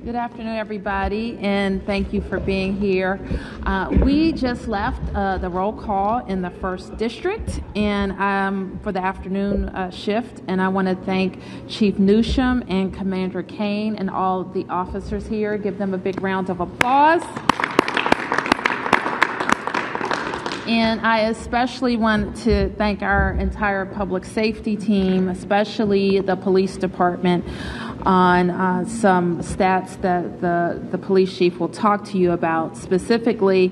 Good afternoon, everybody, and thank you for being here. We just left the roll call in the 1st District and for the afternoon shift, and I want to thank Chief Newsham and Commander Kane and all the officers here. Give them a big round of applause. And I especially want to thank our entire public safety team, especially the police department, on some stats that the police chief will talk to you about. Specifically,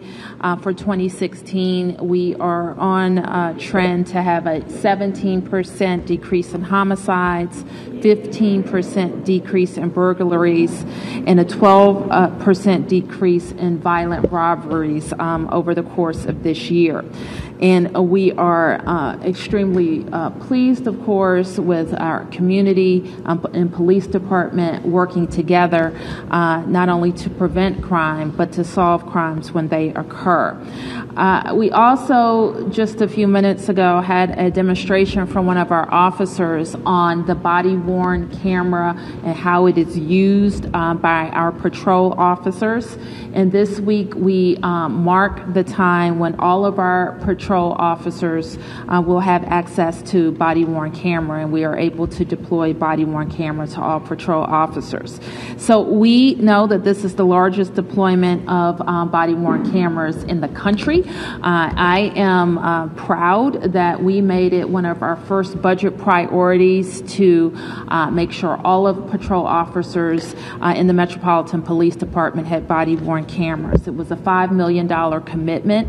for 2016, we are on trend to have a 17% decrease in homicides, 15% decrease in burglaries, and a 12% decrease in violent robberies over the course of this year. And we are extremely pleased, of course, with our community and police department working together, not only to prevent crime, but to solve crimes when they occur. We also, just a few minutes ago, had a demonstration from one of our officers on the body-worn camera and how it is used by our patrol officers. And this week, we mark the time when all of our patrol officers will have access to body-worn camera, and we are able to deploy body-worn camera to all patrol officers. So we know that this is the largest deployment of body-worn cameras in the country. I am proud that we made it one of our first budget priorities to make sure all of patrol officers in the Metropolitan Police Department had body-worn cameras. It was a $5 million commitment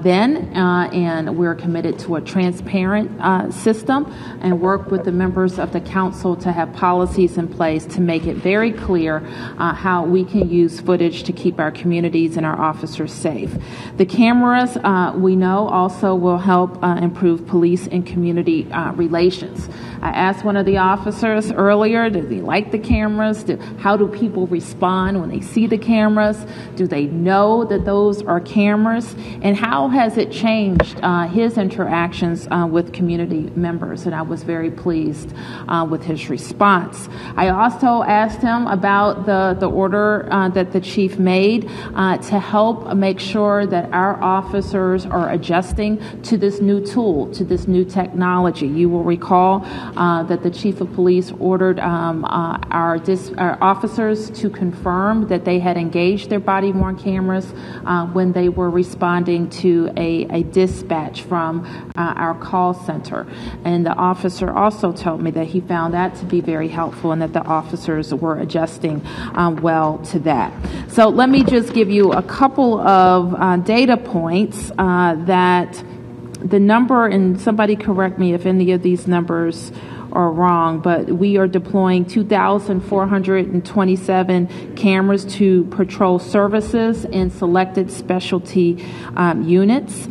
then, and we're committed to a transparent system and work with the members of the council to have policies in place to make it very clear how we can use footage to keep our communities and our officers safe. The cameras, we know, also will help improve police and community relations. I asked one of the officers earlier, do they like the cameras? How do people respond when they see the cameras? Do they know that those are cameras? And how has it changed his interactions with community members? And I was very pleased with his response. I also asked him about the order that the chief made to help make sure that our officers are adjusting to this new tool, to this new technology. You will recall that the chief of police ordered our officers to confirm that they had engaged their body-worn cameras when they were responding to a dispatch from our call center. And the officer also told me that he found that to be very helpful and that the officers were adjusting well to that. So let me just give you a couple of data points that the number, and somebody correct me if any of these numbers are wrong, but we are deploying 2,427 cameras to patrol services and selected specialty units.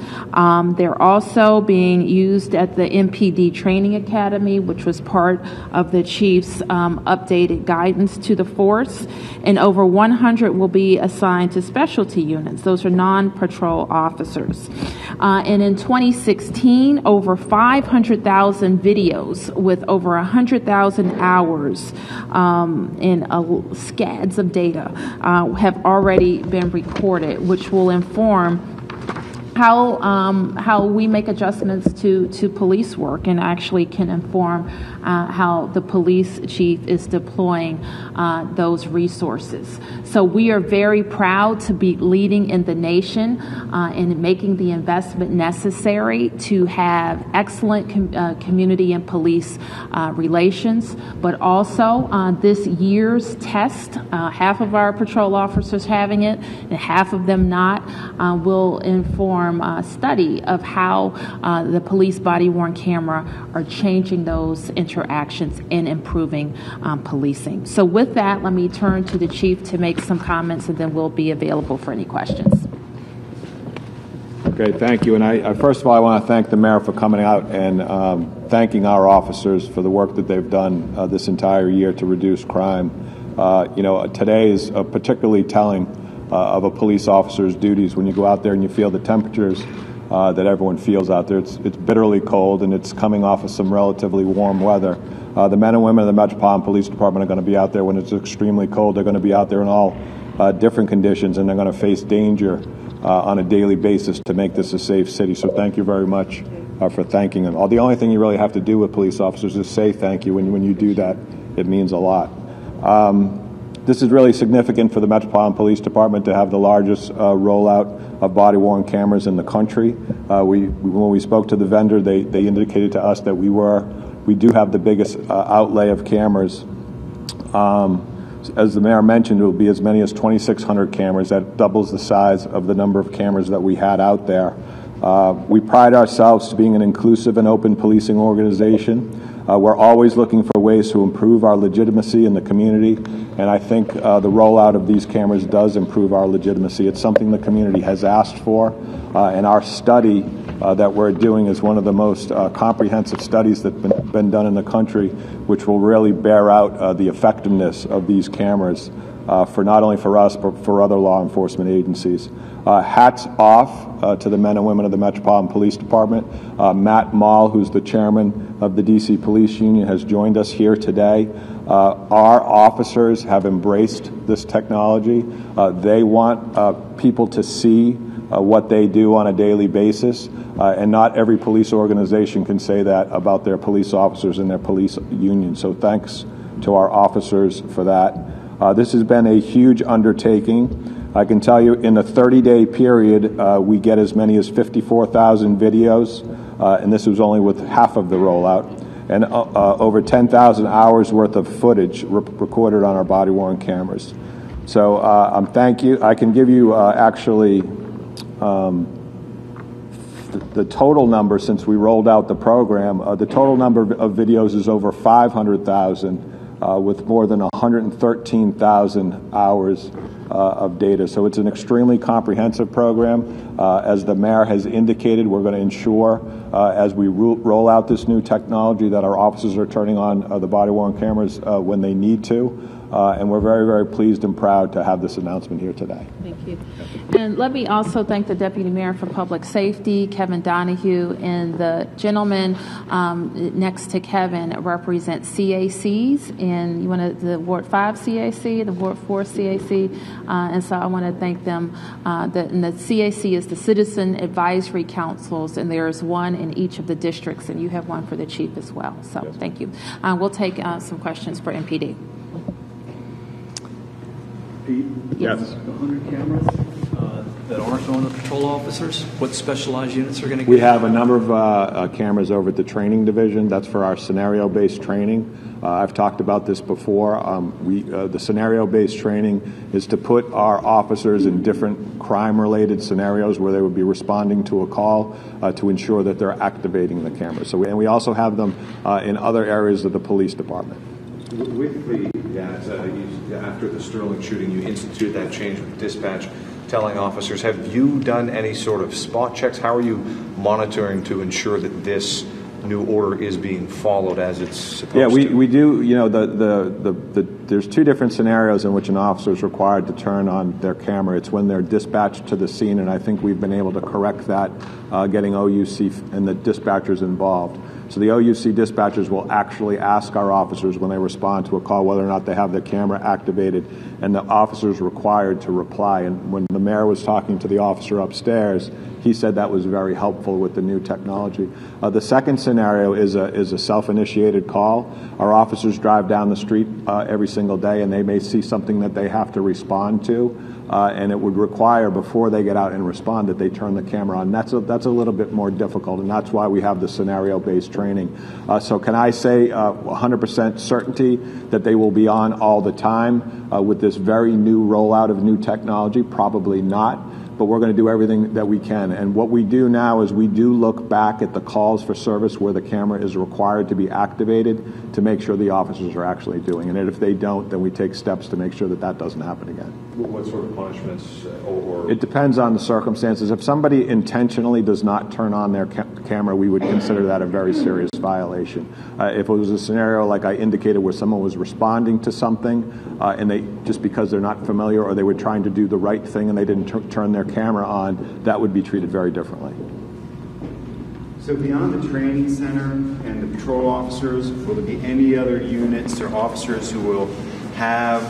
They're also being used at the MPD Training Academy, which was part of the chief's updated guidance to the force, and over 100 will be assigned to specialty units. Those are non-patrol officers. And in 2016, over 500,000 videos with over 100,000 hours in scads of data have already been recorded, which will inform how we make adjustments to police work, and actually can inform how the police chief is deploying those resources. So we are very proud to be leading in the nation in making the investment necessary to have excellent community and police relations. But also this year's test, half of our patrol officers having it and half of them not, will inform a study of how the police body-worn camera are changing those interactions and improving policing. So with that, let me turn to the chief to make some comments, and then we'll be available for any questions. Okay, thank you. And I first of all, I want to thank the mayor for coming out and thanking our officers for the work that they've done this entire year to reduce crime. Today is particularly telling of a police officer's duties when you go out there and you feel the temperatures that everyone feels out there. It's bitterly cold, and it's coming off of some relatively warm weather. The men and women of the Metropolitan Police Department are going to be out there when it's extremely cold. They're going to be out there in all different conditions, and they're going to face danger on a daily basis to make this a safe city. So thank you very much for thanking them. The only thing you really have to do with police officers is say thank you. When you do that, it means a lot. This is really significant for the Metropolitan Police Department to have the largest rollout of body-worn cameras in the country. When we spoke to the vendor, they indicated to us that we do have the biggest outlay of cameras. As the mayor mentioned, it will be as many as 2,600 cameras. That doubles the size of the number of cameras that we had out there. We pride ourselves to being an inclusive and open policing organization. We're always looking for ways to improve our legitimacy in the community, and I think the rollout of these cameras does improve our legitimacy. It's something the community has asked for, and our study that we're doing is one of the most comprehensive studies that's been done in the country, which will really bear out the effectiveness of these cameras for not only for us, but for other law enforcement agencies. Hats off to the men and women of the Metropolitan Police Department. Matt Mall, who's the chairman of the DC Police Union, has joined us here today. Our officers have embraced this technology. They want people to see what they do on a daily basis, and not every police organization can say that about their police officers and their police union. So thanks to our officers for that. This has been a huge undertaking. I can tell you in a 30-day period, we get as many as 54,000 videos, and this was only with half of the rollout, and over 10,000 hours worth of footage recorded on our body-worn cameras. So thank you. I can give you actually the total number since we rolled out the program. The total number of videos is over 500,000 with more than 113,000 hours of data. So it's an extremely comprehensive program. As the mayor has indicated, we're going to ensure as we roll out this new technology that our officers are turning on the body-worn cameras when they need to. And we're very, very pleased and proud to have this announcement here today. Thank you. And let me also thank the Deputy Mayor for Public Safety, Kevin Donahue, and the gentleman next to Kevin represent CACs, and the Ward 5 CAC, the Ward 4 CAC, and so I want to thank them. And the CAC is the Citizen Advisory Councils, and there's one in each of the districts, and you have one for the chief as well. So yes. Thank you. We'll take some questions for MPD. Pete? Yes. The 100 cameras that aren't going to patrol officers, what specialized units are going to get? We have a number of cameras over at the training division. That's for our scenario-based training. I've talked about this before. The scenario-based training is to put our officers in different crime-related scenarios where they would be responding to a call to ensure that they're activating the cameras. So and we also have them in other areas of the police department. With after the Sterling shooting, you instituted that change with dispatch, telling officers. Have you done any sort of spot checks? How are you monitoring to ensure that this new order is being followed as it's supposed to? Yeah, we do. You know, there's two different scenarios in which an officer is required to turn on their camera. It's when they're dispatched to the scene, and I think we've been able to correct that, getting OUC and the dispatchers involved. So the OUC dispatchers will actually ask our officers when they respond to a call whether or not they have their camera activated, and the officer is required to reply. And when the mayor was talking to the officer upstairs, he said that was very helpful with the new technology. The second scenario is a self-initiated call. Our officers drive down the street every single day, and they may see something that they have to respond to, and it would require, before they get out and respond, that they turn the camera on. That's a little bit more difficult, and that's why we have the scenario-based training. So can I say 100% certainty that they will be on all the time with this very new rollout of new technology? Probably not. But we're going to do everything that we can. And what we do now is we do look back at the calls for service where the camera is required to be activated to make sure the officers are actually doing it. And if they don't, then we take steps to make sure that that doesn't happen again. What sort of punishments? It depends on the circumstances. If somebody intentionally does not turn on their camera, we would consider that a very serious violation. If it was a scenario like I indicated where someone was responding to something and they, just because they're not familiar or they were trying to do the right thing and they didn't turn their camera on, that would be treated very differently. So beyond the training center and the patrol officers, will there be any other units or officers who will have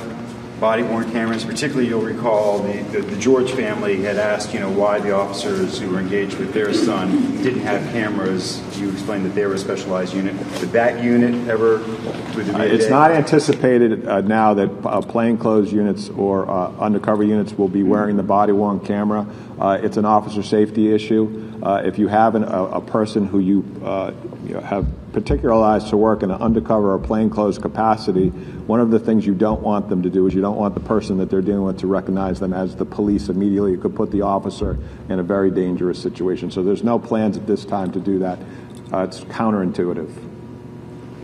body-worn cameras? Particularly, you'll recall the George family had asked, why the officers who were engaged with their son didn't have cameras. You explained that they were a specialized unit. Did that unit ever? It's not anticipated now that plainclothes units or undercover units will be wearing the body-worn camera. It's an officer safety issue. If you have a person who you have particularized to work in an undercover or plainclothes capacity, one of the things you don't want them to do is you don't want the person that they're dealing with to recognize them as the police immediately. It could put the officer in a very dangerous situation. So there's no plans at this time to do that. It's counterintuitive.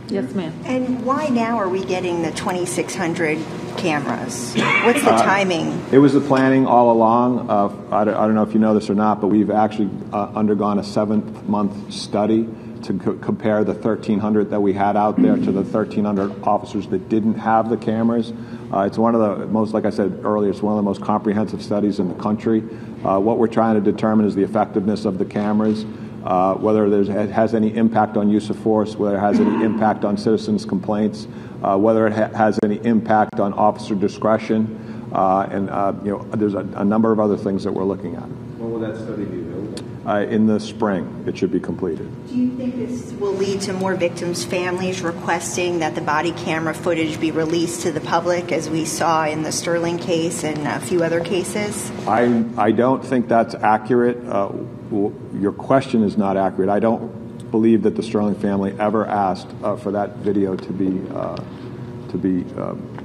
Yes, ma'am. And why now are we getting the 2,600 cameras? What's the timing? It was the planning all along. I don't know if you know this or not, but we've actually undergone a 7-month study to compare the 1,300 that we had out there to the 1,300 officers that didn't have the cameras. It's one of the most, like I said earlier, it's one of the most comprehensive studies in the country. What we're trying to determine is the effectiveness of the cameras, whether it has any impact on use of force, whether it has any impact on citizens' complaints, whether it has any impact on officer discretion, and there's a number of other things that we're looking at. When will that study be available? In the spring, it should be completed. Do you think this will lead to more victims' families requesting that the body camera footage be released to the public, as we saw in the Sterling case and a few other cases? I don't think that's accurate. Your question is not accurate. I don't believe that the Sterling family ever asked for that video to be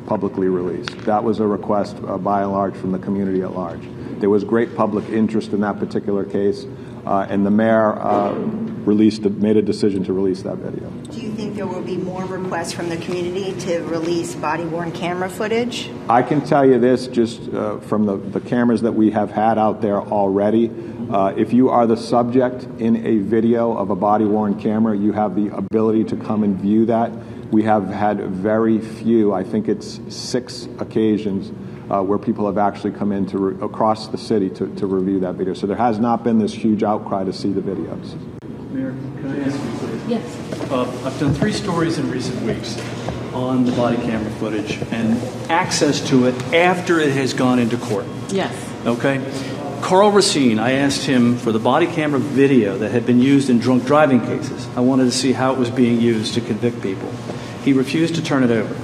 publicly released. That was a request by and large from the community at large. There was great public interest in that particular case, and the mayor made a decision to release that video. Do you think there will be more requests from the community to release body-worn camera footage? I can tell you this, just from the cameras that we have had out there already. If you are the subject in a video of a body-worn camera, you have the ability to come and view that. We have had very few, I think it's 6 occasions, where people have actually come in across the city to review that video. So there has not been this huge outcry to see the videos. Mayor, can I ask you please? Yes. I've done 3 stories in recent weeks on the body camera footage and access to it after it has gone into court. Yes. Okay? Carl Racine, I asked him for the body camera video that had been used in drunk driving cases. I wanted to see how it was being used to convict people. He refused to turn it over.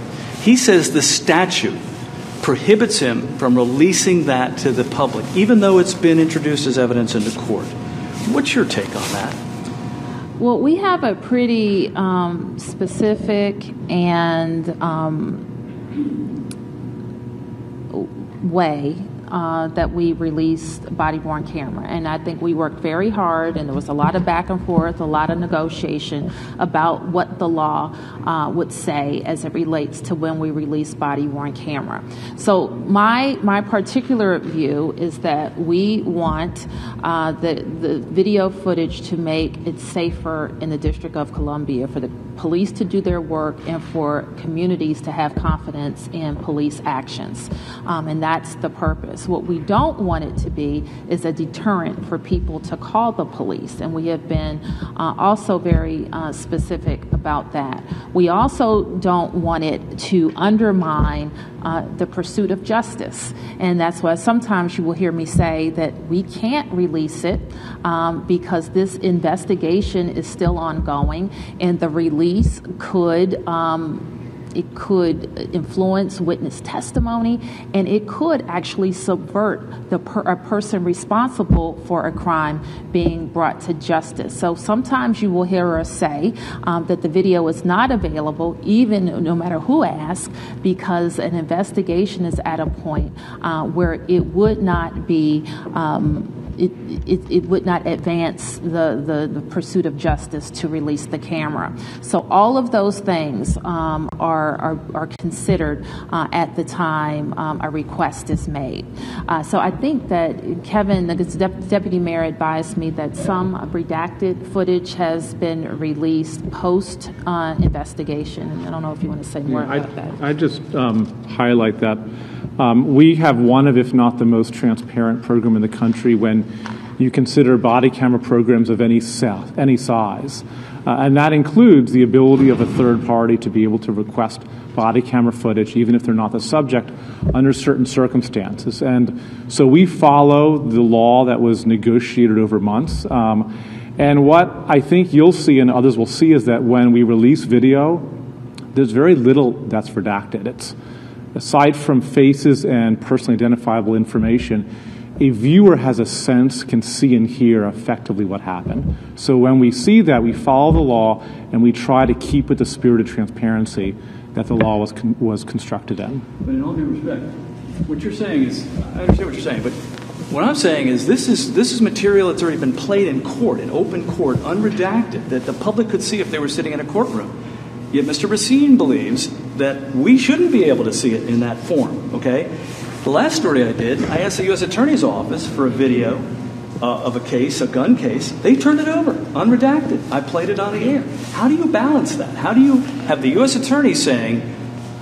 He says the statute prohibits him from releasing that to the public, even though it's been introduced as evidence into court. What's your take on that? Well, we have a pretty specific and way that we released body-worn camera. And I think we worked very hard, and there was a lot of back and forth, a lot of negotiation about what the law would say as it relates to when we release body-worn camera. So my particular view is that we want the video footage to make it safer in the District of Columbia, for the police to do their work and for communities to have confidence in police actions. And that's the purpose. What we don't want it to be is a deterrent for people to call the police, and we have been also very specific about that. We also don't want it to undermine the pursuit of justice, and that's why sometimes you will hear me say that we can't release it because this investigation is still ongoing, and the release could influence witness testimony, and it could actually subvert a person responsible for a crime being brought to justice. So sometimes you will hear us say that the video is not available, even no matter who asks, because an investigation is at a point where it would not be it would not advance the pursuit of justice to release the camera. So all of those things are considered at the time a request is made. So I think that Kevin, the Deputy Mayor, advised me that some redacted footage has been released post investigation. And I don't know if you want to say more about that. I just highlight that. We have one of, if not the most transparent program in the country. When you consider body camera programs of any size. And that includes the ability of a third party to be able to request body camera footage, even if they're not the subject, under certain circumstances. And so we follow the law that was negotiated over months. And what I think you'll see and others will see is that when we release video, there's very little that's redacted. It's, aside from faces and personally identifiable information, a viewer has a sense, can see and hear effectively what happened. So when we see that, we follow the law and we try to keep with the spirit of transparency that the law was constructed in. But in all due respect, what you're saying is, I understand what you're saying, but what I'm saying is this is material that's already been played in court, in open court, unredacted, that the public could see if they were sitting in a courtroom. Yet Mr. Racine believes that we shouldn't be able to see it in that form, okay? The last story I did, I asked the U.S. Attorney's Office for a video of a case, a gun case. They turned it over, unredacted. I played it on the air. How do you balance that? How do you have the U.S. Attorney saying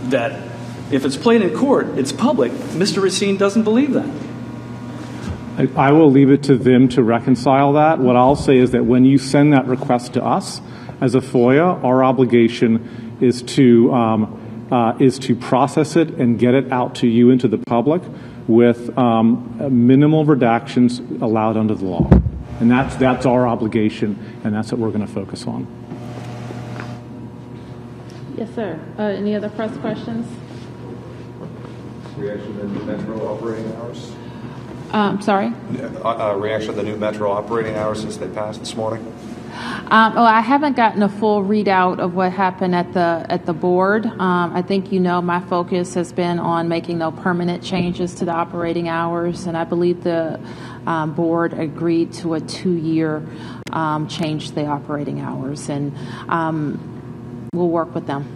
that if it's played in court, it's public? Mr. Racine doesn't believe that. I will leave it to them to reconcile that. What I'll say is that when you send that request to us as a FOIA, our obligation is to process it and get it out to you and to the public with minimal redactions allowed under the law. And that's our obligation, and that's what we're going to focus on. Yes, sir. Any other press questions? Reaction to the new Metro operating hours? Sorry? Reaction to the new Metro operating hours since they passed this morning? I haven't gotten a full readout of what happened at the board. I think my focus has been on making no permanent changes to the operating hours, and I believe the board agreed to a 2-year change to the operating hours, and we'll work with them.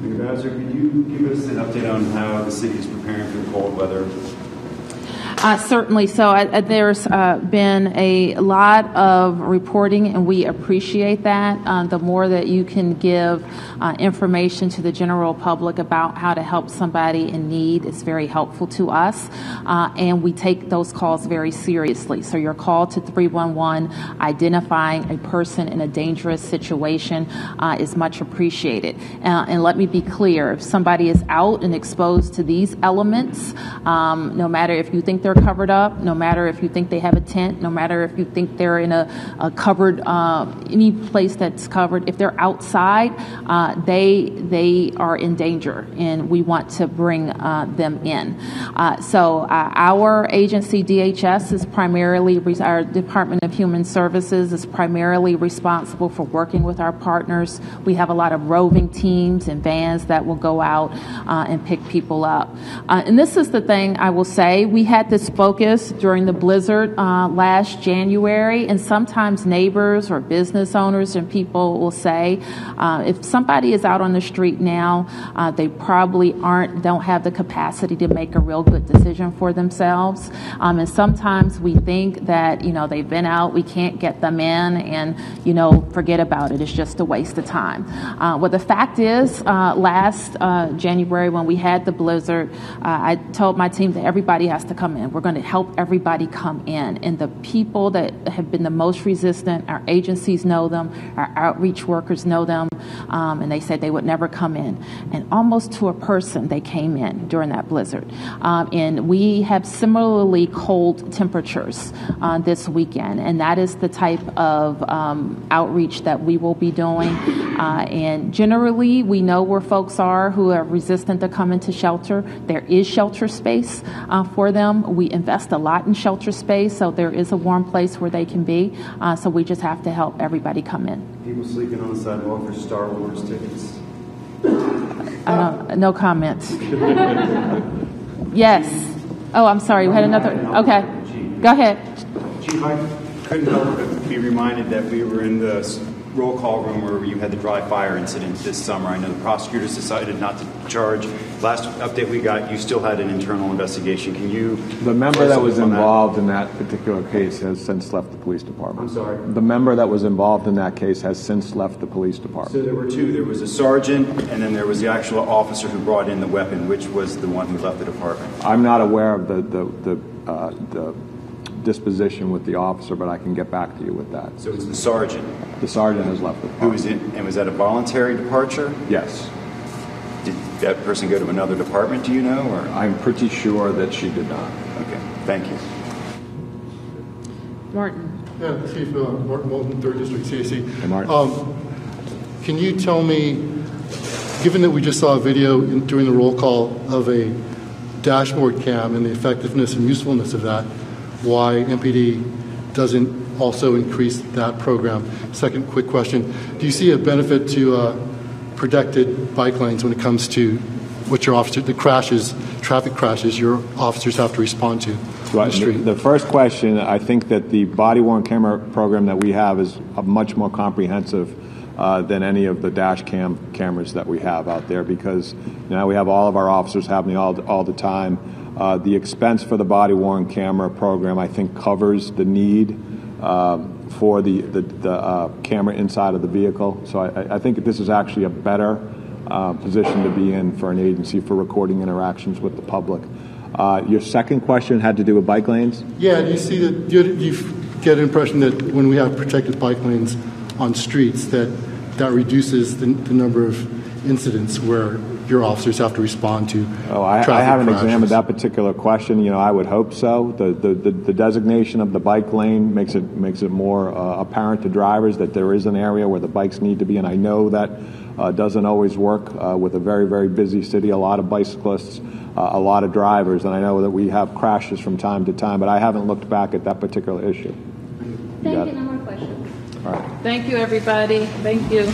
Muriel Bowser, could you give us an update on how the city is preparing for the cold weather? Certainly. So there's been a lot of reporting, and we appreciate that. The more that you can give information to the general public about how to help somebody in need is very helpful to us, and we take those calls very seriously. So your call to 311 identifying a person in a dangerous situation is much appreciated. And let me be clear, if somebody is out and exposed to these elements, no matter if you think they're covered up, no matter if you think they have a tent, no matter if you think they're in a covered, any place that's covered, if they're outside, they are in danger, and we want to bring them in. So our agency, DHS, is primarily, our Department of Human Services is primarily responsible for working with our partners. We have a lot of roving teams and vans that will go out and pick people up. And this is the thing I will say, we had this focus during the blizzard last January, and sometimes neighbors or business owners and people will say, if somebody is out on the street now, they probably don't have the capacity to make a real good decision for themselves. And sometimes we think that, they've been out, we can't get them in, and, forget about it. It's just a waste of time. Well, the fact is, last January when we had the blizzard, I told my team that everybody has to come in. We're going to help everybody come in. And the people that have been the most resistant, our agencies know them, our outreach workers know them, and they said they would never come in. And almost to a person, they came in during that blizzard. And we have similarly cold temperatures this weekend, and that is the type of outreach that we will be doing. And generally, we know where folks are who are resistant to come into shelter. There is shelter space for them. We invest a lot in shelter space, so there is a warm place where they can be. So we just have to help everybody come in. People sleeping on the sidewalk for Star Wars tickets. No comments. Yes. Oh, I'm sorry. We had another. Okay. Go ahead. Chief, I couldn't help but be reminded that we were in the roll call room where you had the dry fire incident this summer. I know the prosecutors decided not to charge. Last update we got, you still had an internal investigation. Can you... The member that was involved in that particular case has since left the police department. I'm sorry? The member that was involved in that case has since left the police department. So there were two. There was a sergeant, and then there was the actual officer who brought in the weapon. Which was the one who left the department? I'm not aware of the disposition with the officer, but I can get back to you with that. So it's the sergeant. The sergeant has left the Who department. is in, and was that a voluntary departure? Yes. Did that person go to another department, do you know? Or I'm pretty sure that she did not. okay, thank you. Martin. Yeah, Chief Martin Moulton, 3rd District CAC. Hey, Martin. Can you tell me, given that we just saw a video during the roll call of a dashboard cam and the effectiveness and usefulness of that, why MPD doesn't also increase that program? Second quick question, do you see a benefit to protected bike lanes when it comes to what your officer, the crashes, traffic crashes your officers have to respond to on the street? The first question, I think that the body-worn camera program that we have is much more comprehensive than any of the dash cameras that we have out there, because now we have all of our officers having all the time. The expense for the body-worn camera program, I think, covers the need for the camera inside of the vehicle. So I think this is actually a better position to be in for an agency for recording interactions with the public. Your second question had to do with bike lanes? Yeah, do you see that, do you get an impression that when we have protected bike lanes on streets that reduces the number of incidents where your officers have to respond to I haven't examined that particular question. I would hope so. The designation of the bike lane makes it more apparent to drivers that there is an area where the bikes need to be, and I know that doesn't always work with a very, very busy city, a lot of bicyclists, a lot of drivers, and I know that we have crashes from time to time, but I haven't looked back at that particular issue. Thank you. No more questions. All right. Thank you, everybody. Thank you.